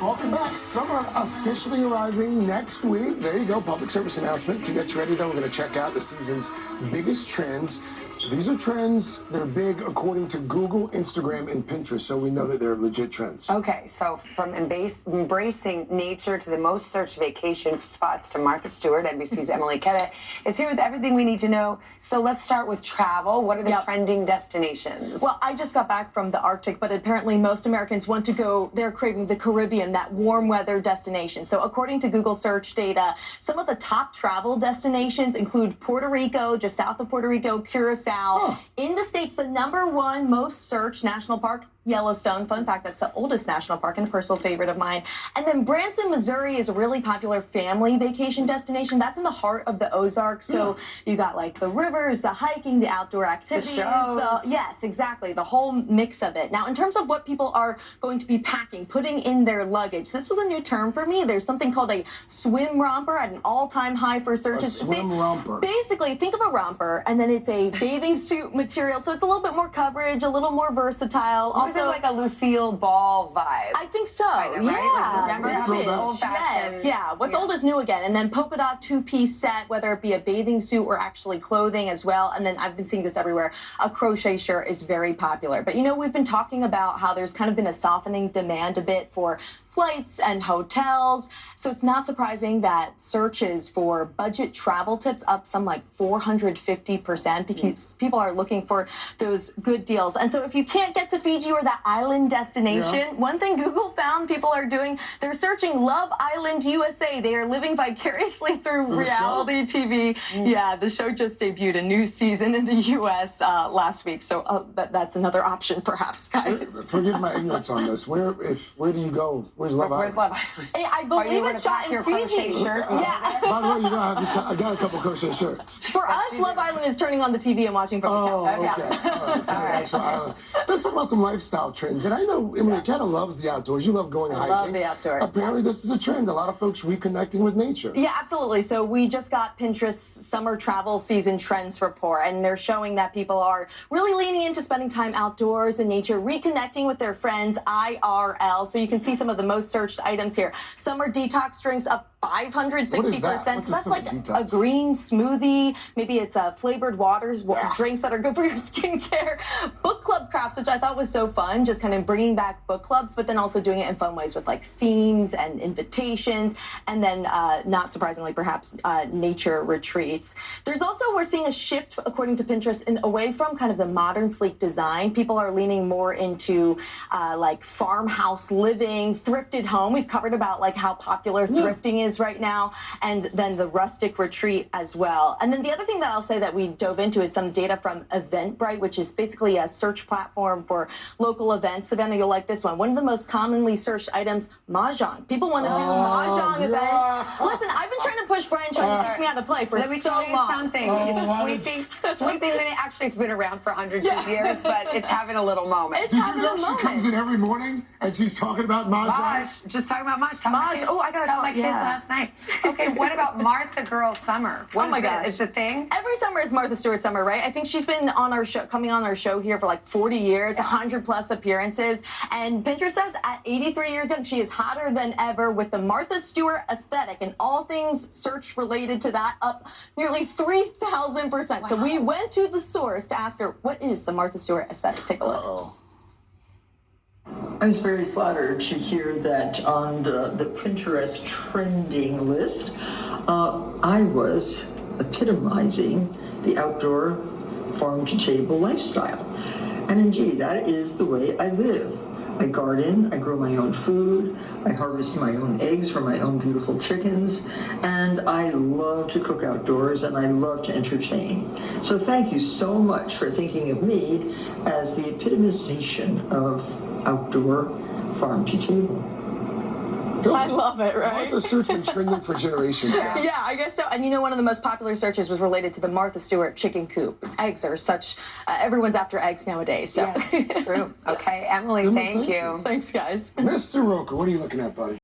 Welcome back. Summer officially arriving next week. There you go, public service announcement. To get you ready, though, we're going to check out the season's biggest trends. These are trends that are big according to Google, Instagram, and Pinterest, so we know that they're legit trends. Okay, so from embracing nature to the most searched vacation spots to Martha Stewart, NBC's Emilie Ikeda is here with everything we need to know. So let's start with travel. What are the trending destinations? Well, I just got back from the Arctic, but apparently most Americans want to go, they're craving the Caribbean, that warm weather destination. So according to Google search data, some of the top travel destinations include Puerto Rico, just south of Puerto Rico, Curacao. In the States, the #1 most searched national park, Yellowstone. Fun fact, that's the oldest national park and a personal favorite of mine. And then Branson, Missouri is a really popular family vacation destination. That's in the heart of the Ozarks. So you got like the rivers, the hiking, the outdoor activities. The shows. Yes, exactly. The whole mix of it. Now, in terms of what people are going to be packing, putting in their luggage, this was a new term for me. There's something called a swim romper at an all-time high for searches. A swim romper. Basically, think of a romper, and then it's a bathing suit material. So it's a little bit more coverage, a little more versatile. Also, like a Lucille Ball vibe. I think so. Kind of, yeah. right? Like, remember Vintage. old-fashioned? Yes, yeah. What's old is new again. And then polka dot two-piece set, whether it be a bathing suit or actually clothing as well. And then I've been seeing this everywhere. A crochet shirt is very popular. But you know, we've been talking about how there's kind of been a softening demand a bit for flights and hotels. So it's not surprising that searches for budget travel tips up some like 450% because people are looking for those good deals. And so if you can't get to Fiji or that island destination, one thing Google found people are doing, they're searching Love Island USA. They are living vicariously through reality TV. Yeah, the show just debuted a new season in the US last week. So that's another option perhaps, guys. Forgive my ignorance on this. Where do you go? Where's Love Island? Where's Love Island? I believe it's shot in Fiji. Yeah. By the way, you know, I got a couple crochet shirts. For us, Love Island is turning on the TV and watching from the couch. Okay. All right. It's an actual island. So let's talk about some lifestyle trends. And I know Emilie Ikeda loves the outdoors. You love going hiking. I love the outdoors. Apparently, this is a trend. A lot of folks reconnecting with nature. Yeah, absolutely. So we just got Pinterest's summer travel season trends report, and they're showing that people are really leaning into spending time outdoors in nature, reconnecting with their friends IRL. So you can see some of the most searched items here. Summer detox drinks up 560%. So that's like a green smoothie. Maybe it's flavored waters, drinks that are good for your skincare. Book club crafts, which I thought was so fun, just kind of bringing back book clubs, but then also doing it in fun ways with like themes and invitations. And then, not surprisingly, perhaps nature retreats. There's also, we're seeing a shift, according to Pinterest, away from kind of the modern sleek design. People are leaning more into like farmhouse living, thrifted home. We've covered about like how popular thrifting is right now, and then the rustic retreat as well. And then the other thing that I'll say that we dove into is some data from Eventbrite, which is basically a search platform for local events. Savannah, you'll like this one. One of the most commonly searched items, mahjong. People want to do mahjong events. Listen, I've been trying to push Brian trying to teach me how to play for so long. Let me tell you something. It's sweeping. Actually, it's been around for hundreds of years, but it's having a little moment. Did you know she comes in every morning and she's talking about mahjong? Just talking about mahjong. Oh, I gotta tell my kids last night. Okay, what about Martha Girl Summer? Oh my gosh, it's a thing. Every summer is Martha Stewart summer, right? I think she's been on our show, coming on our show here for like 40 years, 100+ appearances. And Pinterest says at 83 years young, she is hotter than ever with the Martha Stewart aesthetic, and all things search related to that up nearly 3,000%. So we went to the source to ask her, what is the Martha Stewart aesthetic? Take a look. I was very flattered to hear that on the Pinterest trending list, I was epitomizing the outdoor farm-to-table lifestyle. And indeed, that is the way I live. I garden, I grow my own food, I harvest my own eggs from my own beautiful chickens, and I love to cook outdoors and I love to entertain. So thank you so much for thinking of me as the epitomization of outdoor farm-to-table. I love it, right? Martha Stewart's been trending for generations. Yeah, I guess so. And you know, one of the most popular searches was related to the Martha Stewart chicken coop. Eggs are such, everyone's after eggs nowadays. So. Yes, true. Okay, Emilie, thank you. Thanks, guys. Mr. Roker, what are you looking at, buddy?